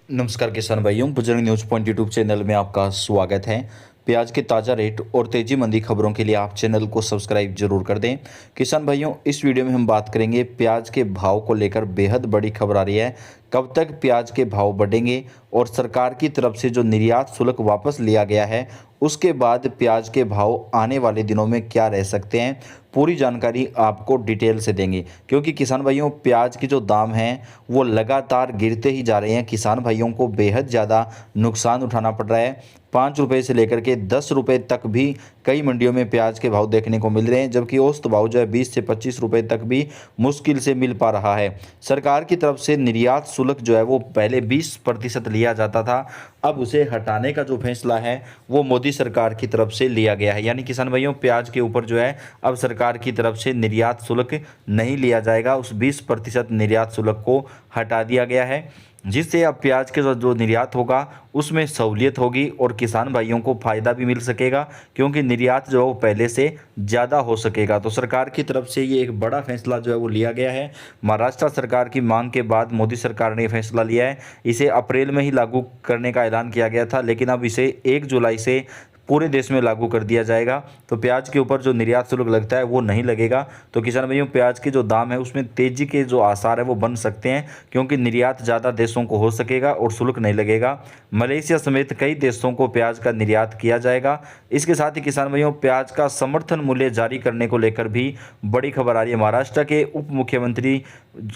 नमस्कार किसान भाइयों, Bajrang news point YouTube channel में आपका स्वागत है। प्याज के ताज़ा रेट और तेजी मंदी खबरों के लिए आप चैनल को सब्सक्राइब जरूर कर दें। किसान भाइयों, इस वीडियो में हम बात करेंगे प्याज के भाव को लेकर बेहद बड़ी खबर आ रही है। कब तक प्याज के भाव बढ़ेंगे और सरकार की तरफ से जो निर्यात शुल्क वापस लिया गया है उसके बाद प्याज के भाव आने वाले दिनों में क्या रह सकते हैं, पूरी जानकारी आपको डिटेल से देंगे। क्योंकि किसान भाइयों, प्याज के जो दाम हैं वो लगातार गिरते ही जा रहे हैं। किसान भाइयों को बेहद ज़्यादा नुकसान उठाना पड़ रहा है। 5 रुपये से लेकर के 10 रुपये तक भी कई मंडियों में प्याज के भाव देखने को मिल रहे हैं, जबकि औसत भाव जो है 20 से 25 रुपये तक भी मुश्किल से मिल पा रहा है। सरकार की तरफ से निर्यात शुल्क जो है वो पहले 20% लिया जाता था, अब उसे हटाने का जो फैसला है वो मोदी सरकार की तरफ से लिया गया है। यानी किसान भाइयों, प्याज के ऊपर जो है अब सरकार की तरफ से निर्यात शुल्क नहीं लिया जाएगा, उस 20% निर्यात शुल्क को हटा दिया गया है, जिससे अब प्याज के जो निर्यात होगा उसमें सहूलियत होगी और किसान भाइयों को फ़ायदा भी मिल सकेगा, क्योंकि निर्यात जो है वो पहले से ज़्यादा हो सकेगा। तो सरकार की तरफ से ये एक बड़ा फैसला जो है वो लिया गया है। महाराष्ट्र सरकार की मांग के बाद मोदी सरकार ने फैसला लिया है। इसे अप्रैल में ही लागू करने का ऐलान किया गया था, लेकिन अब इसे 1 जुलाई से पूरे देश में लागू कर दिया जाएगा। तो प्याज के ऊपर जो निर्यात शुल्क लगता है वो नहीं लगेगा। तो किसान भाइयों, प्याज के जो दाम है उसमें तेजी के जो आसार है वो बन सकते हैं, क्योंकि निर्यात ज़्यादा देशों को हो सकेगा और शुल्क नहीं लगेगा। मलेशिया समेत कई देशों को प्याज का निर्यात किया जाएगा। इसके साथ ही किसान भाइयों, प्याज का समर्थन मूल्य जारी करने को लेकर भी बड़ी खबर आ रही है। महाराष्ट्र के उप मुख्यमंत्री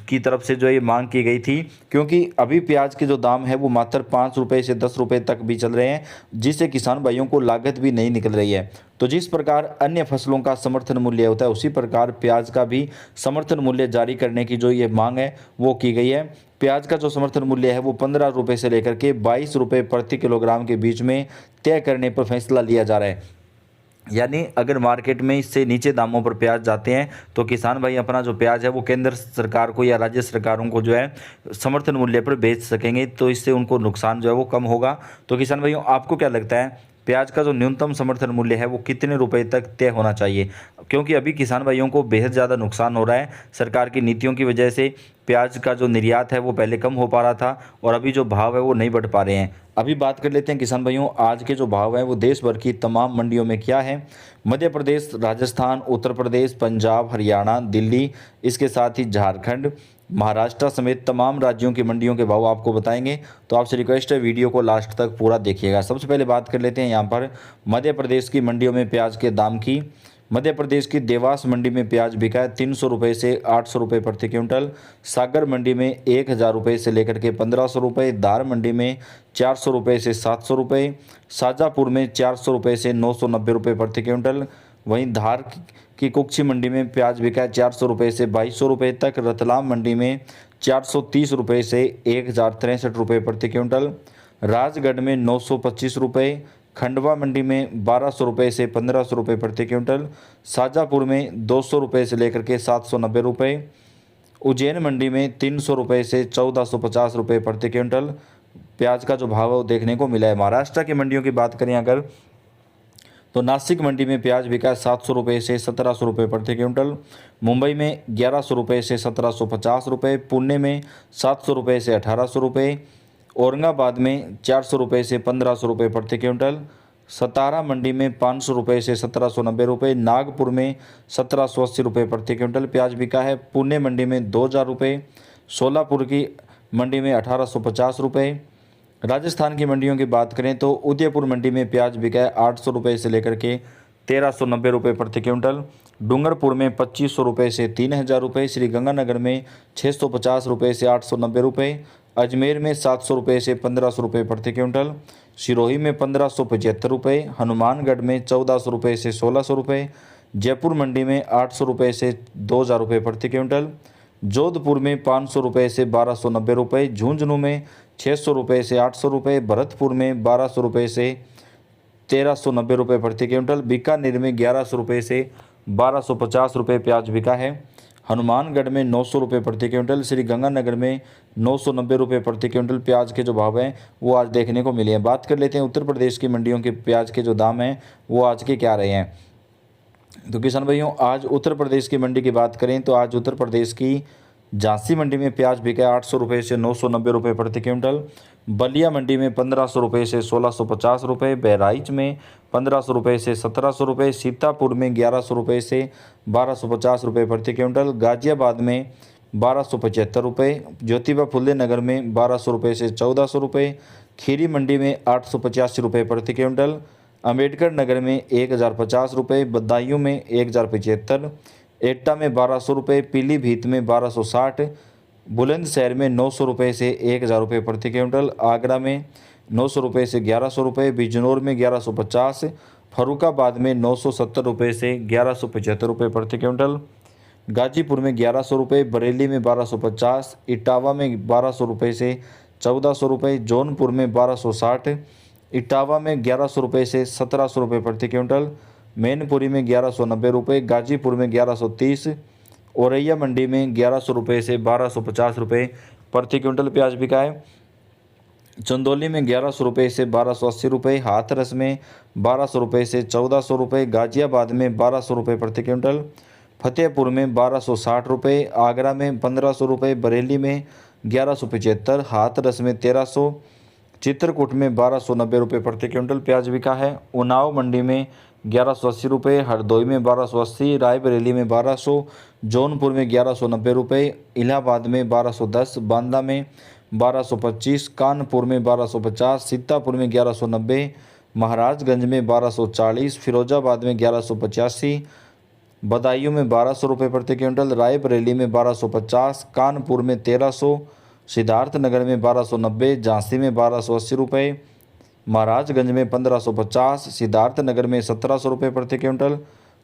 की तरफ से जो ये मांग की गई थी, क्योंकि अभी प्याज के जो दाम है वो मात्र 5 रुपये से 10 रुपये तक भी चल रहे हैं, जिससे किसान भाइयों को लागत भी नहीं निकल रही है। तो जिस प्रकार अन्य फसलों का समर्थन मूल्य होता है, उसी प्रकार प्याज का भी समर्थन मूल्य जारी करने की जो ये मांग है वो की गई है। प्याज का जो समर्थन मूल्य है वो 15 रुपये से लेकर के 22 रुपये प्रति किलोग्राम के बीच में तय करने पर फैसला लिया जा रहा है। यानी अगर मार्केट में इससे नीचे दामों पर प्याज जाते हैं तो किसान भाई अपना जो प्याज है वो केंद्र सरकार को या राज्य सरकारों को जो है समर्थन मूल्य पर बेच सकेंगे, तो इससे उनको नुकसान जो है वो कम होगा। तो किसान भाइयों, आपको क्या लगता है प्याज का जो न्यूनतम समर्थन मूल्य है वो कितने रुपए तक तय होना चाहिए? क्योंकि अभी किसान भाइयों को बेहद ज़्यादा नुकसान हो रहा है सरकार की नीतियों की वजह से। प्याज का जो निर्यात है वो पहले कम हो पा रहा था और अभी जो भाव है वो नहीं बढ़ पा रहे हैं। अभी बात कर लेते हैं किसान भाइयों, आज के जो भाव हैं वो देश भर की तमाम मंडियों में क्या है। मध्य प्रदेश, राजस्थान, उत्तर प्रदेश, पंजाब, हरियाणा, दिल्ली, इसके साथ ही झारखंड, महाराष्ट्र समेत तमाम राज्यों की मंडियों के भाव आपको बताएंगे। तो आपसे रिक्वेस्ट है वीडियो को लास्ट तक पूरा देखिएगा। सबसे पहले बात कर लेते हैं यहाँ पर मध्य प्रदेश की मंडियों में प्याज के दाम की। मध्य प्रदेश की देवास मंडी में प्याज बिका है 300 रुपये से 800 रुपये प्रति क्विंटल। सागर मंडी में 1000 रुपये से लेकर के 1500 रुपये। धार मंडी में 400 रुपये से 700 रुपये। शाजापुर में 400 रुपये से 990 रुपये प्रति क्विंटल। वहीं धार की कुक्षी मंडी में प्याज बिका है 400 रुपये से 2200 रुपये तक। रतलाम मंडी में 430 रुपये से 1063 रुपये प्रति क्विंटल। राजगढ़ में 925 रुपये। खंडवा मंडी में 1200 रुपये से 1500 रुपये प्रति क्विंटल। शाजापुर में 200 रुपये से लेकर के 790 रुपये। उज्जैन मंडी में 300 रुपये से 1450 रुपये प्रति क्विंटल प्याज का जो भाव है वो देखने को मिला है। महाराष्ट्र की मंडियों की बात करें अगर, तो नासिक मंडी में प्याज बिका 700 रुपये से 1700 रुपये प्रति क्विंटल। मुंबई में 1100 रुपये से 1750 रुपये। पुणे में 700 रुपये से 1800 रुपये। औरंगाबाद में 400 रुपये से 1500 रुपये प्रति क्विंटल। सतारा मंडी में 500 रुपये से 1790 रुपये। नागपुर में 1780 रुपये प्रति क्विंटल प्याज बिका है। पुणे मंडी में 2000 रुपये। सोलापुर की मंडी में 1850 रुपये। राजस्थान की मंडियों की बात करें तो उदयपुर मंडी में प्याज बिका है 800 रुपये से लेकर के 1390 रुपये प्रति क्विंटल। डूंगरपुर में 2500 रुपये से 3000 रुपये। श्रीगंगानगर में 650 रुपये से 890 रुपये। अजमेर में 700 रुपये से 1500 रुपये प्रति क्विंटल। सिरोही में 1575 रुपये। हनुमानगढ़ में 1400 रुपये से 1600 रुपये। जयपुर मंडी में 800 रुपये से 2000 रुपये प्रति क्विंटल। जोधपुर में 500 रुपये से 1290 रुपये। झुंझुनू में 600 रुपये से 800 रुपये। भरतपुर में 1200 रुपये से 1390 रुपये प्रति क्विंटल। बीकानेर में 1100 रुपये से 1250 रुपये प्याज बिका है। हनुमानगढ़ में 900 रुपये प्रति क्विंटल। श्रीगंगानगर में 990 रुपये प्रति क्विंटल प्याज के जो भाव हैं वो आज देखने को मिले हैं। बात कर लेते हैं उत्तर प्रदेश की मंडियों के प्याज के जो दाम हैं वो आज के क्या रहे हैं। तो किसान भाइयों, आज उत्तर प्रदेश की मंडी की बात करें तो आज उत्तर प्रदेश की झांसी मंडी में प्याज बिका 800 रुपये से 990 रुपये प्रति क्विंटल। बलिया मंडी में 1500 रुपये से 1650 रुपये। बहराइच में 1500 रुपये से 1700 रुपये। सीतापुर में 1100 रुपये से 1250 रुपये प्रति क्विंटल। गाजियाबाद में 1275 रुपये। ज्योतिबा फुले नगर में 1200 रुपये से 1400 रुपये। खीरी मंडी में 885 रुपये प्रति क्विंटल। अम्बेडकर नगर में 1050 रुपये। बदायूं में 1075। एटा में 1200 रुपये। पीलीभीत में 1260। बुलंदशहर में 900 रुपये से 1000 रुपये प्रति क्विंटल। आगरा में 900 रुपये से 1100 रुपये। बिजनौर में 1150। फर्रुखाबाद में 970 रुपये से 1175 रुपये प्रति क्विंटल। गाजीपुर में 1100 रुपये। बरेली में 1250। इटावा में 1200 रुपये से 1400 रुपये। जौनपुर में 1260। इटावा में 1100 रुपये से 1700 रुपये प्रति क्विंटल। मैनपुरी में 1190 रुपये। गाजीपुर में 1130। औरैया मंडी में 1100 रुपये से 1250 रुपये प्रति क्विंटल प्याज बिका है। चंदौली में 1100 रुपये से 1280 रुपये। हाथरस में 1200 रुपये से 1400 रुपये। गाजियाबाद में 1200 रुपये प्रति क्विंटल। फतेहपुर में 1260 रुपये। आगरा में 1500 रुपये। बरेली में 1175। हाथरस में 1300। चित्रकूट में 1290 रुपये प्रति क्विंटल प्याज बिका है। उन्नाव मंडी में 1180 रुपये। हरदोई में 1280। रायबरेली में 1200। जौनपुर में 1190 रुपये। इलाहाबाद में 1210। बांदा में 1225। कानपुर में 1250। सीतापुर में 1190। महाराजगंज में 1240। फिरोजाबाद में 1185। बदायूं में 1200 रुपये प्रति क्विंटल। रायबरेली में 1250। कानपुर में 1300। सिद्धार्थनगर में 1290। झांसी में 1280 रुपये। महाराजगंज में 1550। सिद्धार्थनगर में 1700 रुपये प्रति क्विंटल।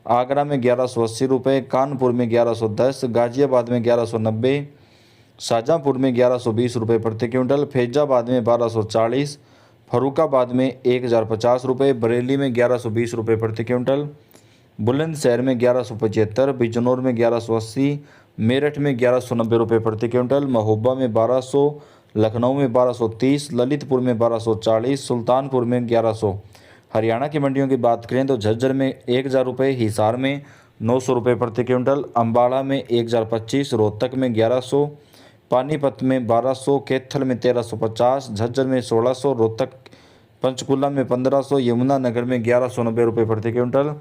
आगरा में 1180 रुपये। कानपुर में 1110। गाजियाबाद में 1190। शाहजहाँपुर में 1120 रुपये प्रति क्विंटल। फैजाबाद में 1240। फर्रुखाबाद में 1050 रुपये। बरेली में 1120 रुपये प्रति क्विंटल। बुलंदशहर में 1175। बिजनौर में 1180। मेरठ में 1190 रुपये प्रति क्विंटल। महोबा में 1200। लखनऊ में 1230। ललितपुर में 1240। सुल्तानपुर में 1100। हरियाणा की मंडियों की बात करें तो झज्जर में 1000 रुपये। हिसार में 900 रुपये प्रति क्विंटल। अम्बाड़ा में 1025। रोहतक में 1100। पानीपत में 1200। कैथल में 1350। झज्जर में 1600। रोहतक पंचकुला में 1500। यमुनानगर में 1190 रुपये प्रति क्विंटल।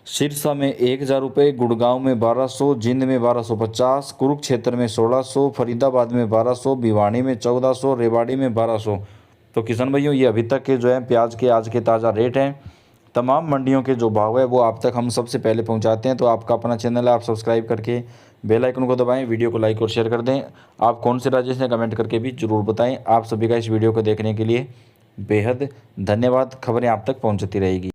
सिरसा में 1000 रुपये। गुड़गांव में 1200। जींद में 1250। कुरुक्षेत्र में 1600। फरीदाबाद में 1200। भिवानी में 1400। रेवाड़ी में 1200। तो किसान भाइयों, ये अभी तक के जो है प्याज के आज के ताज़ा रेट हैं। तमाम मंडियों के जो भाव है वो आप तक हम सबसे पहले पहुंचाते हैं। तो आपका अपना चैनल है, आप सब्सक्राइब करके बेल आइकन को दबाएं, वीडियो को लाइक और शेयर कर दें। आप कौन से राज्य से कमेंट करके भी ज़रूर बताएं। आप सभी का इस वीडियो को देखने के लिए बेहद धन्यवाद। खबरें आप तक पहुँचती रहेगी।